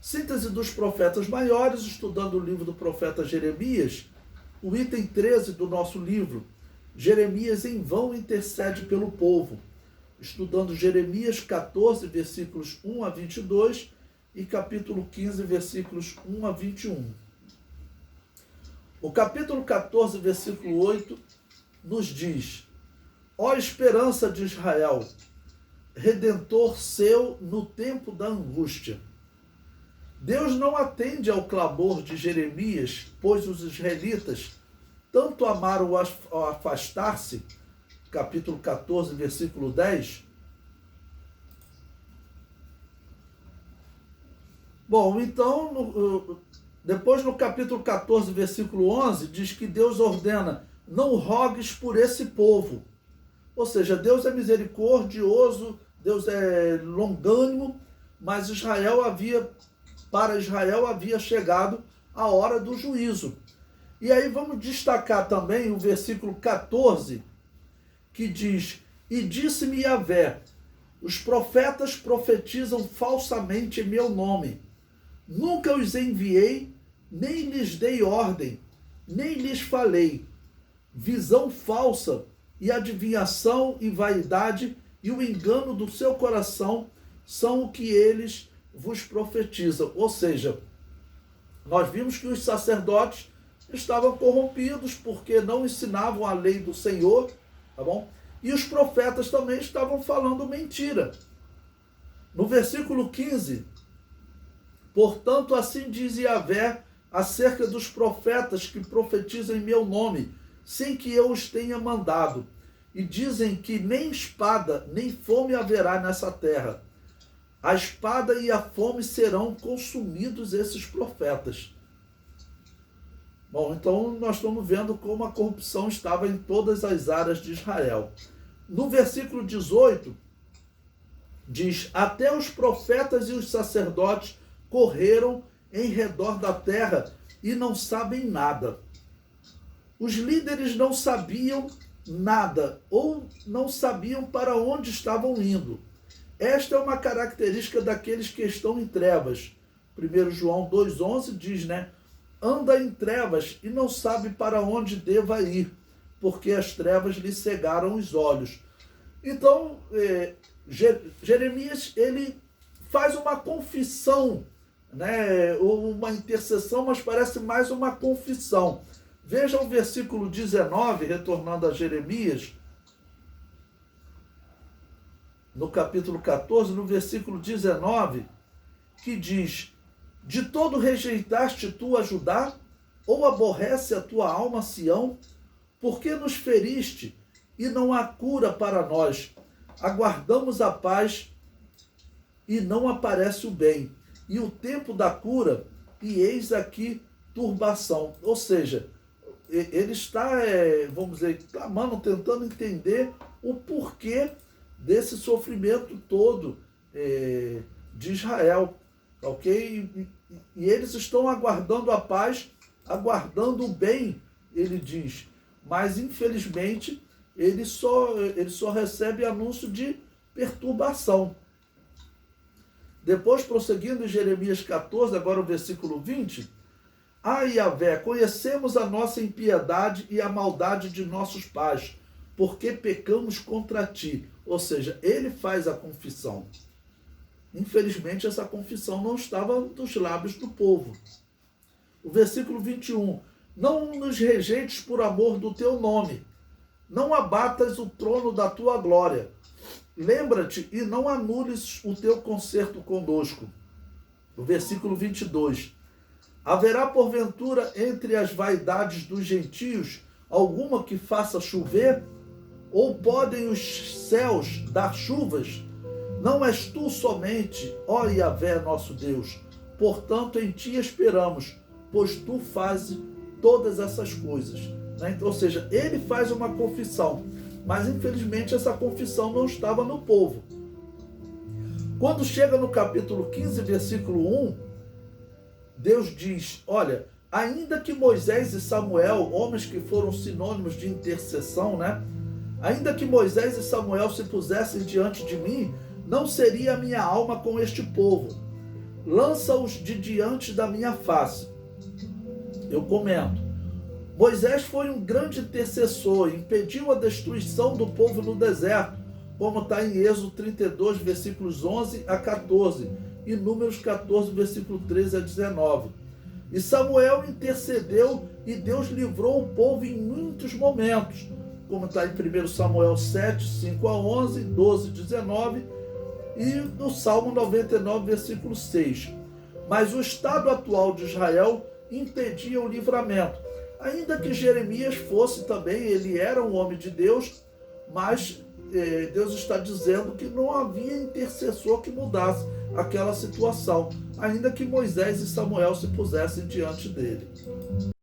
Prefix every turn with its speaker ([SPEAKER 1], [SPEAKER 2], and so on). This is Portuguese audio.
[SPEAKER 1] Síntese dos profetas maiores, estudando o livro do profeta Jeremias, o item 13 do nosso livro. Jeremias em vão intercede pelo povo. Estudando Jeremias 14, versículos 1 a 22 e capítulo 15, versículos 1 a 21. O capítulo 14, versículo 8, nos diz: Ó esperança de Israel, redentor seu no tempo da angústia. Deus não atende ao clamor de Jeremias, pois os israelitas tanto amaram afastar-se, capítulo 14, versículo 10. Bom, então, depois no capítulo 14, versículo 11, diz que Deus ordena: não rogues por esse povo. Ou seja, Deus é misericordioso, Deus é longânimo, mas para Israel havia chegado a hora do juízo. E aí vamos destacar também o versículo 14, que diz: E disse-me Yahvé, os profetas profetizam falsamente em meu nome. Nunca os enviei, nem lhes dei ordem, nem lhes falei. Visão falsa e adivinhação e vaidade e o engano do seu coração são o que eles vos profetizam. Ou seja, nós vimos que os sacerdotes estavam corrompidos porque não ensinavam a lei do Senhor, tá bom? E os profetas também estavam falando mentira. No versículo 15, portanto, assim diz Yahvé acerca dos profetas que profetizam em meu nome, sem que eu os tenha mandado, e dizem que nem espada nem fome haverá nessa terra. A espada e a fome serão consumidos esses profetas. Bom, então nós estamos vendo como a corrupção estava em todas as áreas de Israel. No versículo 18, diz: até os profetas e os sacerdotes correram em redor da terra e não sabem nada. Os líderes não sabiam nada ou não sabiam para onde estavam indo. Esta é uma característica daqueles que estão em trevas. 1 João 2,11 diz, anda em trevas e não sabe para onde deva ir, porque as trevas lhe cegaram os olhos. Então, Jeremias, ele faz uma confissão, ou uma intercessão, mas parece mais uma confissão. Veja o versículo 19, retornando a Jeremias, no capítulo 14, no versículo 19, que diz: de todo rejeitaste tu a Judá, ou aborrece a tua alma Sião? Por que nos feriste e não há cura para nós? Aguardamos a paz e não aparece o bem, e o tempo da cura, e eis aqui turbação. Ou seja, ele está, vamos dizer, clamando, tentando entender o porquê desse sofrimento todo de Israel, ok? E eles estão aguardando a paz, aguardando o bem, ele diz, mas infelizmente ele só recebe anúncio de perturbação. Depois, prosseguindo em Jeremias 14, agora o versículo 20, Yahvé, conhecemos a nossa impiedade e a maldade de nossos pais, porque pecamos contra ti. Ou seja, ele faz a confissão. Infelizmente, essa confissão não estava nos lábios do povo. O versículo 21, não nos rejeites por amor do teu nome, não abatas o trono da tua glória. Lembra-te e não anules o teu concerto conosco. O versículo 22, haverá porventura entre as vaidades dos gentios alguma que faça chover? Ou podem os céus dar chuvas? Não és tu somente, ó Yahvé, nosso Deus. Portanto, em ti esperamos, pois tu fazes todas essas coisas. Ou seja, ele faz uma confissão, mas infelizmente essa confissão não estava no povo. Quando chega no capítulo 15, versículo 1, Deus diz, olha, ainda que Moisés e Samuel, homens que foram sinônimos de intercessão, ainda que Moisés e Samuel se pusessem diante de mim, não seria a minha alma com este povo. lança-os de diante da minha face. Eu comento. Moisés foi um grande intercessor, impediu a destruição do povo no deserto, como está em Êxodo 32, versículos 11 a 14, e Números 14, versículo 13 a 19. E Samuel intercedeu e Deus livrou o povo em muitos momentos, como está em 1 Samuel 7, 5 a 11, 12, 19, e no Salmo 99, versículo 6. Mas o estado atual de Israel impedia o livramento. Ainda que Jeremias fosse também, ele era um homem de Deus, mas Deus está dizendo que não havia intercessor que mudasse aquela situação, ainda que Moisés e Samuel se pusessem diante dele.